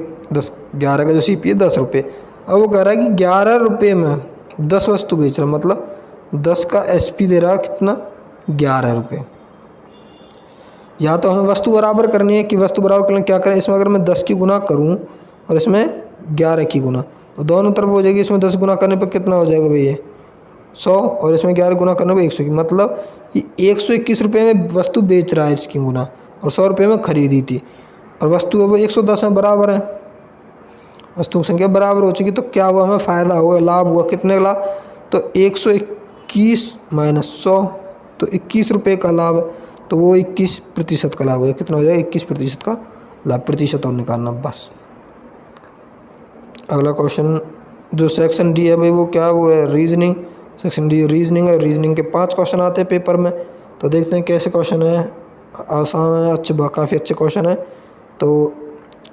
11 का जो सी पी है 10 रुपये। अब वो कह रहा है कि 11 रुपये में 10 वस्तु बेच रहा है, मतलब 10 का एस पी दे रहा है कितना, 11 रुपये। या तो हमें वस्तु बराबर करनी है कि वस्तु बराबर करने क्या करें, इसमें अगर मैं 10 की गुना करूं और इसमें 11 की गुना, तो दोनों तरफ हो जाएगी। इसमें 10 गुना करने पर कितना हो जाएगा भैया, 100, और इसमें 11 गुना करने पर 100 की, मतलब ये 121 रुपये में वस्तु बेच रहा है इसकी गुना, और 100 रुपये में खरीदी थी, और वस्तु अब 110 में बराबर है, वस्तु की संख्या बराबर हो चुकी। तो क्या हुआ, हमें फ़ायदा होगा, लाभ हुआ, कितने का लाभ, तो 121 माइनस 100, तो 21 रुपये का लाभ, तो वो 21% का लाभ हो गया। कितना हो जाएगा, 21% का लाभ, प्रतिशत और निकालना बस। अगला क्वेश्चन जो सेक्शन डी है भाई, वो क्या, वो है रीजनिंग। सेक्शन डी रीजनिंग है, रीजनिंग के 5 क्वेश्चन आते हैं पेपर में। तो देखते हैं कैसे क्वेश्चन है, आसान है, अच्छे, काफ़ी अच्छे क्वेश्चन है। तो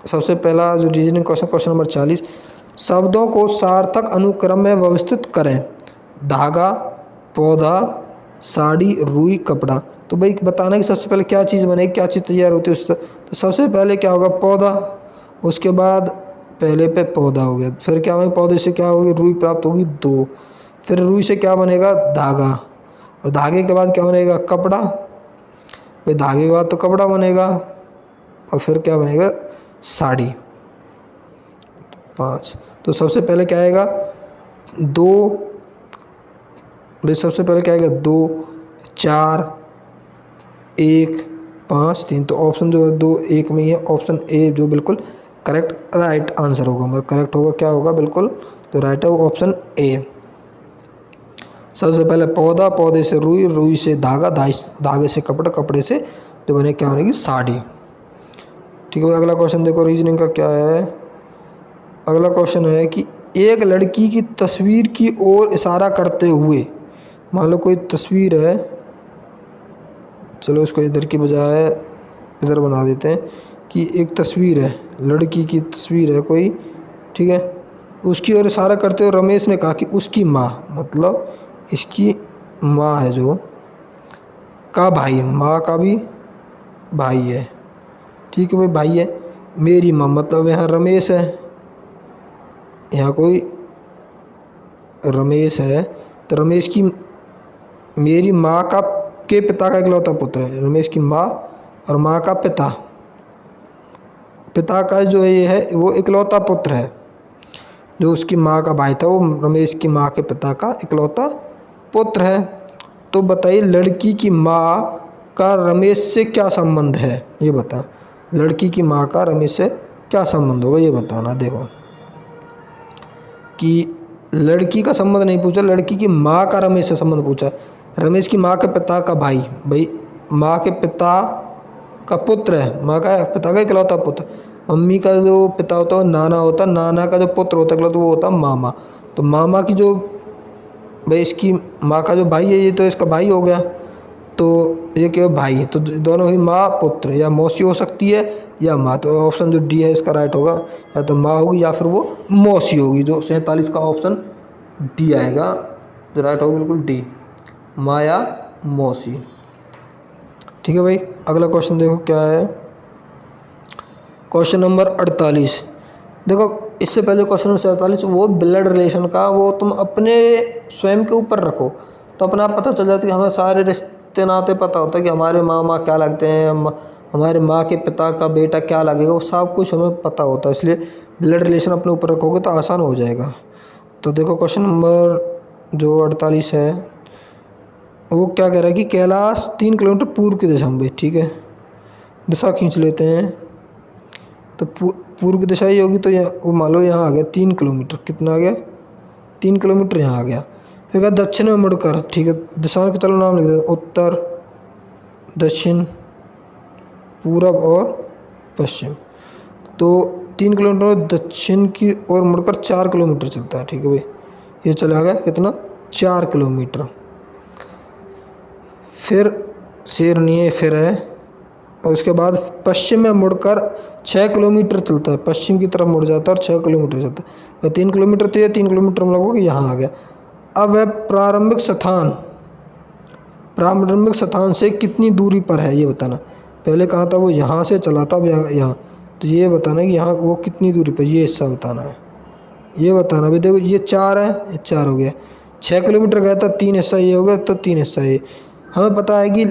सबसे पहला जो रीजनिंग क्वेश्चन नंबर 40, शब्दों को सार्थक अनुक्रम में व्यवस्थित करें। धागा, पौधा, साड़ी, रुई, कपड़ा। तो भाई बताना कि सबसे पहले क्या चीज़ बनेगी, क्या चीज़ तैयार होती है उससे। तो सबसे पहले क्या होगा, पौधा, उसके बाद पहले पे पौधा हो गया, फिर क्या बनेगा, पौधे से क्या होगी, रुई प्राप्त होगी 2, फिर रुई से क्या बनेगा, धागा, और धागे के बाद क्या बनेगा, कपड़ा, फिर धागे के बाद तो कपड़ा बनेगा, और फिर क्या बनेगा, साड़ी। 5। तो सबसे पहले क्या आएगा, 2, भाई सबसे पहले क्या आएगा, 2, 4, 1, 5, 3। तो ऑप्शन जो है 2, 1 में ही है, ऑप्शन ए जो बिल्कुल करेक्ट राइट आंसर होगा, मतलब करेक्ट होगा, क्या होगा, बिल्कुल जो राइट है वो ऑप्शन ए। सबसे पहले पौधा, पौधे से रुई, रुई से धागा, धागे से कपड़ा, कपड़े से जो बने क्या बनेगी, साड़ी। ठीक है, अगला क्वेश्चन देखो रीजनिंग का क्या है। अगला क्वेश्चन है कि एक लड़की की तस्वीर की ओर इशारा करते हुए, मान लो कोई तस्वीर है, चलो इसको इधर की बजाय इधर बना देते हैं, कि एक तस्वीर है, लड़की की तस्वीर है कोई, ठीक है, उसकी ओर इशारा करते हुए रमेश ने कहा कि उसकी माँ, मतलब इसकी माँ है जो, का भाई, माँ का भी भाई है, ठीक है भाई, भाई है, मेरी माँ, मतलब यहाँ रमेश है, यहाँ कोई रमेश है, तो रमेश की, मेरी माँ का के पिता का इकलौता पुत्र है, रमेश की माँ और माँ का पिता, पिता का जो ये है वो इकलौता पुत्र है, जो उसकी माँ का भाई था वो रमेश की माँ के पिता का इकलौता पुत्र है। तो बताइए लड़की की माँ का रमेश से क्या संबंध है, ये बता, लड़की की माँ का रमेश से क्या संबंध होगा, ये बताना। देखो कि लड़की का संबंध नहीं पूछा, लड़की की माँ का रमेश से संबंध पूछा। रमेश की माँ के पिता का भाई, भाई माँ के पिता का पुत्र है, माँ का पिता का इकलौता पुत्र। मम्मी का जो पिता होता है वो नाना होता है, नाना का जो पुत्र होता है इकलौता वो होता है मामा। तो मामा की जो, भाई इसकी माँ का जो भाई है ये तो इसका भाई हो गया, तो ये क्या भाई, तो दोनों ही माँ पुत्र, या मौसी हो सकती है या माँ। तो ऑप्शन जो डी है इसका राइट होगा, या तो माँ होगी या फिर वो मौसी होगी। जो 47 का ऑप्शन डी आएगा, जो राइट होगा बिल्कुल डी, माँ या मौसी। ठीक है भाई, अगला क्वेश्चन देखो क्या है, क्वेश्चन नंबर 48। देखो इससे पहले क्वेश्चन नंबर 47 वो ब्लड रिलेशन का, वो तुम अपने स्वयं के ऊपर रखो तो अपना आप पता चल जाता है कि हमें सारे रिश्ते नाते पता होता है कि हमारे मामा क्या लगते हैं, हमारे माँ के पिता का बेटा क्या लगेगा, वो सब कुछ हमें पता होता है, इसलिए ब्लड रिलेशन अपने ऊपर रखोगे तो आसान हो जाएगा। तो देखो क्वेश्चन नंबर जो 48 है वो क्या कह रहा है कि कैलाश 3 किलोमीटर पूर्व की दिशा में, ठीक है, दिशा खींच लेते हैं। तो पूर्व की दिशा ही होगी, तो वो मान लो यहाँ आ गया 3 किलोमीटर, कितना आ गया 3 किलोमीटर यहाँ आ गया। फिर कहा दक्षिण में मुड़कर, ठीक है, दिशाओं के चलो नाम लिख देते, उत्तर, दक्षिण, पूरब और पश्चिम। तो 3 किलोमीटर दक्षिण की ओर मुड़कर 4 किलोमीटर चलता है, ठीक है भाई, ये चला गया कितना 4 किलोमीटर। फिर शेरनीय फिर है, और उसके बाद पश्चिम में मुड़कर 6 किलोमीटर चलता है, पश्चिम की तरफ मुड़ जाता है और 6 किलोमीटर चलता है। 3 किलोमीटर तो ये 3 किलोमीटर हम लोगों को यहाँ आ गया। अब वह प्रारंभिक स्थान से कितनी दूरी पर है ये बताना। पहले कहाँ था, वो यहाँ से चला था, अब यहाँ, तो ये बताना कि यहाँ वो कितनी दूरी पर, ये हिस्सा बताना है, ये बताना भाई। देखो ये 4 है, ये 4 हो गया, 6 किलोमीटर गया था, 3 हिस्सा ये हो गया, तो 3 हिस्सा ये। हमें पता है कि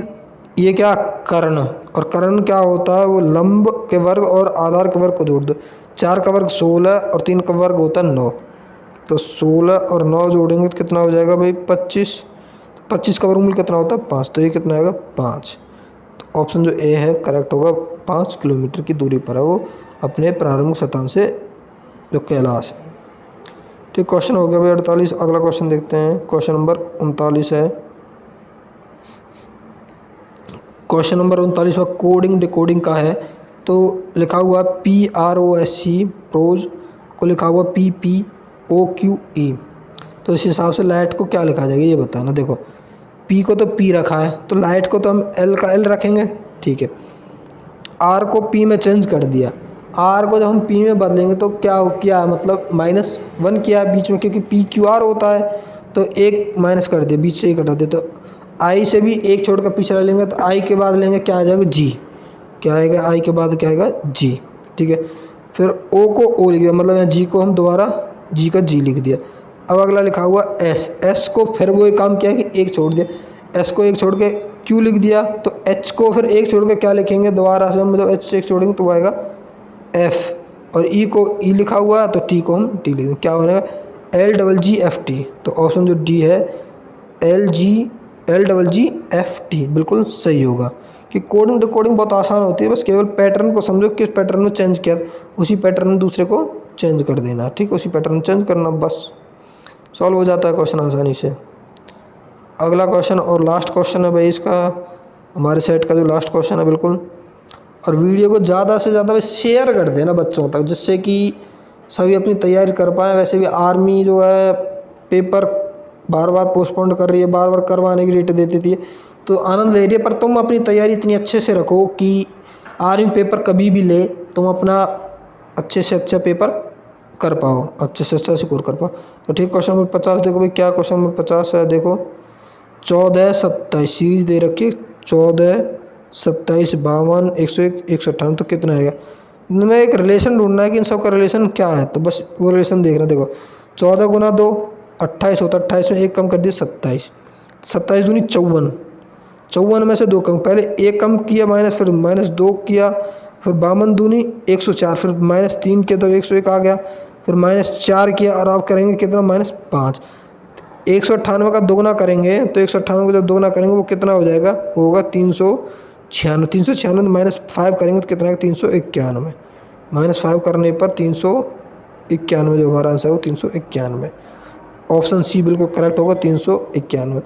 ये क्या कर्ण, और कर्ण क्या होता है, वो लंब के वर्ग और आधार के वर्ग को जोड़ दो। 4 का वर्ग 16 और 3 का वर्ग होता है 9, तो 16 और 9 जोड़ेंगे तो कितना हो जाएगा भाई 25। तो 25 का वर्गमूल कितना होता है 5, तो ये कितना आएगा 5। तो ऑप्शन जो ए है करेक्ट होगा, 5 किलोमीटर की दूरी पर है वो अपने प्रारंभिक स्थान से जो कैलाश है। ठीक, क्वेश्चन हो गया भाई 48। अगला क्वेश्चन देखते हैं, क्वेश्चन नंबर 39 है। क्वेश्चन नंबर 39 में कोडिंग डिकोडिंग का है। तो लिखा हुआ PROSC प्रोज को लिखा हुआ PPOQE। तो इस हिसाब से लाइट को क्या लिखा जाएगा ये बताना। देखो P को तो P रखा है, तो लाइट को तो हम L का L रखेंगे, ठीक है। R को P में चेंज कर दिया, R को जब हम P में बदलेंगे तो क्या किया, मतलब -1 किया बीच में, क्योंकि PQR होता है, तो एक माइनस कर दिया, बीच से एक हटा दिया। तो I से भी एक छोड़ कर पिछला लेंगे, तो I के बाद लेंगे क्या आ जाएगा G, क्या आएगा I के बाद क्या आएगा G, ठीक है। फिर O को O लिख दिया, मतलब यहाँ G को हम दोबारा G का G लिख दिया। अब अगला लिखा हुआ S, S को फिर वो एक काम किया कि एक छोड़ दिया, S को एक छोड़ के Q लिख दिया। तो H को फिर एक छोड़ के क्या लिखेंगे दोबारा से हम, मतलब H से एक छोड़ेंगे तो आएगा F, और E को E लिखा हुआ है तो T को हम T लिख देंगे, क्या हो जाएगा LGGFT। तो ऑप्शन जो D है LGGFT बिल्कुल सही होगा। कि कोडिंग डिकोडिंग बहुत आसान होती है, बस केवल पैटर्न को समझो, किस पैटर्न में चेंज किया उसी पैटर्न में दूसरे को चेंज कर देना, ठीक, उसी पैटर्न में चेंज करना, बस सॉल्व हो जाता है क्वेश्चन आसानी से। अगला क्वेश्चन और लास्ट क्वेश्चन है भाई इसका, हमारे सेट का जो लास्ट क्वेश्चन है बिल्कुल। और वीडियो को ज़्यादा से ज़्यादा शेयर कर देना बच्चों तक, जिससे कि सभी अपनी तैयारी कर पाएँ। वैसे भी आर्मी जो है पेपर बार बार पोस्टपोन कर रही है, बार बार करवाने की डेट देती थी, तो आनंद ले रही है, पर तुम अपनी तैयारी इतनी अच्छे से रखो कि आर्मी पेपर कभी भी ले तुम अपना अच्छे से अच्छा पेपर कर पाओ, अच्छे से अच्छा स्कोर कर पाओ। तो ठीक, क्वेश्चन नंबर 50 देखो भाई, क्या क्वेश्चन नंबर 50 है। देखो 14, 27 सीरीज दे रखी है, 14, 27, 52, 101, 198, तो कितना आएगा। मैं एक रिलेशन ढूंढना है कि इन सब का रिलेशन क्या है, तो बस वो रिलेशन देखना। देखो 14 गुना 2 28 होता है, 28 में एक कम कर दिया 27, 27 दूनी 54, 54 में से 2 कम, पहले एक कम किया माइनस, फिर -2 किया, फिर 52 दूनी 104, फिर -3 किया तो 101 आ गया, फिर -4 किया और आप करेंगे कितना -5। 198 का दोगुना करेंगे तो 198 को जब दोगुना करेंगे वो कितना हो जाएगा, होगा 396। 396 में -5 करेंगे तो कितना आएगा 391, -5 करने पर 391 जो हमारा आंसर है वो 391। ऑप्शन सी बिल्कुल करेक्ट होगा 391।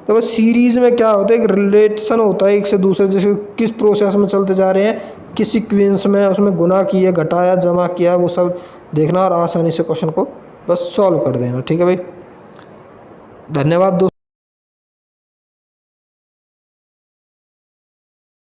देखो सीरीज़ में क्या होता है, एक रिलेशन होता है एक से दूसरे, जैसे किस प्रोसेस में चलते जा रहे हैं, किस सीक्वेंस में, उसमें गुना किया, घटाया, जमा किया, वो सब देखना और आसानी से क्वेश्चन को बस सॉल्व कर देना, ठीक है भाई। धन्यवाद दोस्तों।